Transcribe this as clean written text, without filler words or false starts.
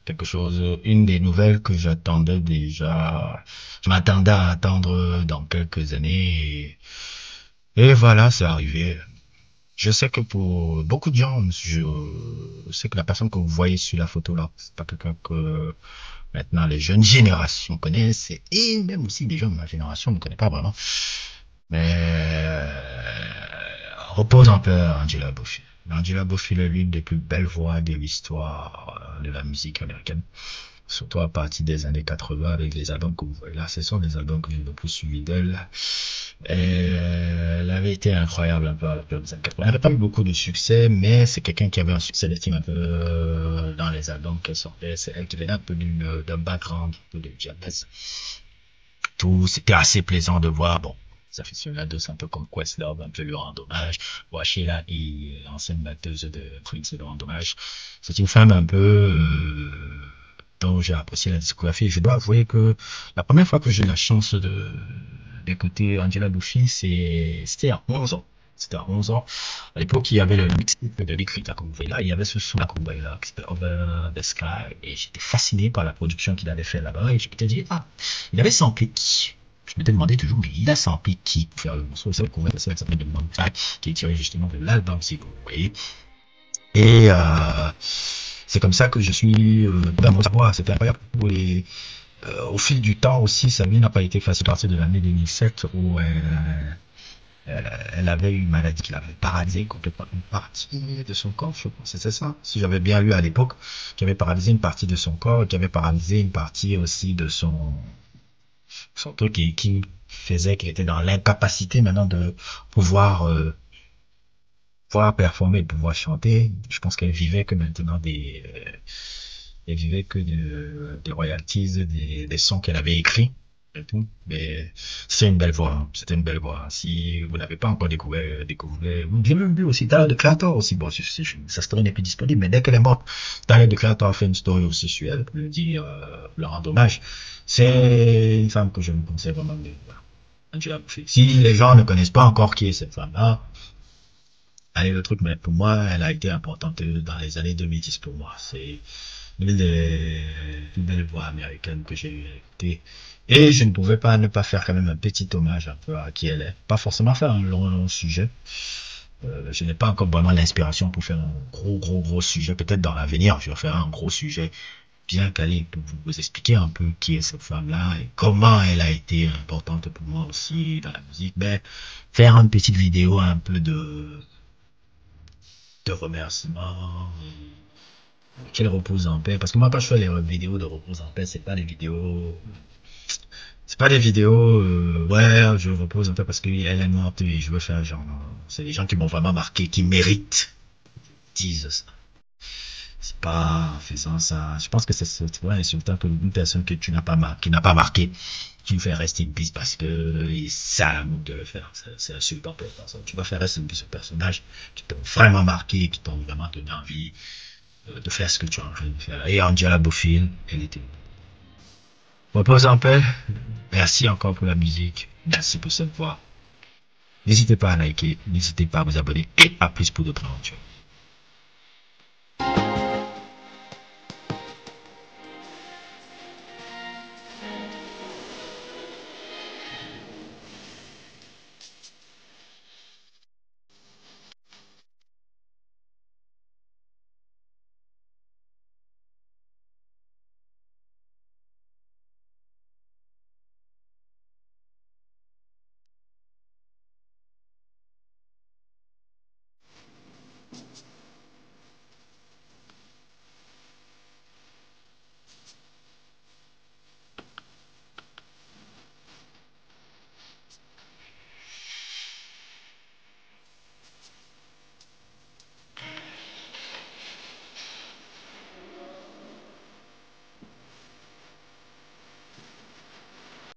Quelque chose, une des nouvelles que j'attendais déjà, je m'attendais à attendre dans quelques années, et voilà, c'est arrivé. Je sais que pour beaucoup de gens, je sais que la personne que vous voyez sur la photo là, c'est pas quelqu'un que maintenant les jeunes générations connaissent, et même aussi les gens de ma génération ne connaissent pas vraiment. Mais repose un peu Angela Buffy. Angela Buffy est l'une des plus belles voix de l'histoire de la musique américaine, surtout à partir des années 80 avec les albums que vous voyez là. Ce sont les albums que j'ai le plus suivi d'elle. Elle avait été incroyable un peu à la période des années 80. Elle n'avait pas eu beaucoup de succès, mais c'est quelqu'un qui avait un succès d'estime un peu dans les albums qu'elle sortait. C'est elle qui venait un peu d'un background, un peu de jazz. Tout, c'était assez plaisant de voir. Bon, les aficionados, un peu comme Questlove, un peu lui rendre hommage. Sheila et l'ancienne batteuse de Prince lui rendre hommage. C'est une femme un peu dont j'ai apprécié la discographie. Je dois avouer que la première fois que j'ai eu la chance de d'écouter Angela Buffy, c'était à 11 ans. C'était à 11 ans. À l'époque, il y avait le mixtape de Big Rita, comme vous voyez là. Il y avait ce son là, comme vous voyez là, qui s'appelle Over the Sky. Et j'étais fasciné par la production qu'il avait fait là-bas. Et je m'étais dit, ah, il avait samplé qui? Je m'étais demandé toujours, mais il a samplé qui pour faire le morceau? C'est vrai qu'on va ça s'appelle The Mountain, qui est tiré justement de l'album, si vous voyez. Et c'est comme ça que je suis dans mon savoir. C'était incroyable. Au fil du temps aussi, sa vie n'a pas été facile à partir de l'année 2007 où elle avait une maladie qui l'avait paralysé complètement une partie de son corps, je pense. C'est ça. Si j'avais bien lu à l'époque, qui avait paralysé une partie de son corps, qui avait paralysé une partie aussi de son truc qui faisait qu'elle était dans l'incapacité maintenant de pouvoir pouvoir performer, pouvoir chanter. Je pense qu'elle vivait que maintenant elle vivait que des royalties, des sons qu'elle avait écrits et tout. Mais c'est une belle voix, hein. C'était une belle voix. Si vous n'avez pas encore découvert, j'ai même vu aussi Tyler, de Creator aussi. Bon, sa story n'est plus disponible, mais dès qu'elle est morte, Tyler, de Creator a fait une story aussi sur elle pour lui dire, leur rendre hommage. C'est une femme que je me conseille vraiment de voir. Si les gens ne connaissent pas encore qui est cette femme-là, allez le truc, mais pour moi, elle a été importante dans les années 2010 pour moi. C'est l'une des plus belles voix américaines que j'ai écoutées. Et je ne pouvais pas ne pas faire quand même un petit hommage un peu à qui elle est. Pas forcément faire un long sujet. Je n'ai pas encore vraiment l'inspiration pour faire un gros sujet. Peut-être dans l'avenir, je vais faire un gros sujet bien calé pour vous expliquer un peu qui est cette femme-là et comment elle a été importante pour moi aussi dans la musique. Mais faire une petite vidéo un peu de remerciements, qu'elle repose en paix. Parce que moi, quand je fais les vidéos de repose en paix, c'est pas des vidéos, ouais, je repose en paix parce qu'elle est morte et je veux faire genre, c'est des gens qui m'ont vraiment marqué, qui méritent, disent ça. C'est pas en faisant ça. Je pense que c'est vrai insultant que une personne que tu n'as pas marqué, qui n'a pas marqué, tu me fais rester une piste parce que ça a de le faire. C'est insultant pour la personne. Tu vas faire rester une piste ce personnage qui t'ont vraiment marqué, qui t'ont vraiment donné envie de faire ce que tu as envie de faire. Et Angela Bofill, elle était. Repose en paix. Merci encore pour la musique. Merci pour cette voix. N'hésitez pas à liker, n'hésitez pas à vous abonner et à plus pour d'autres aventures.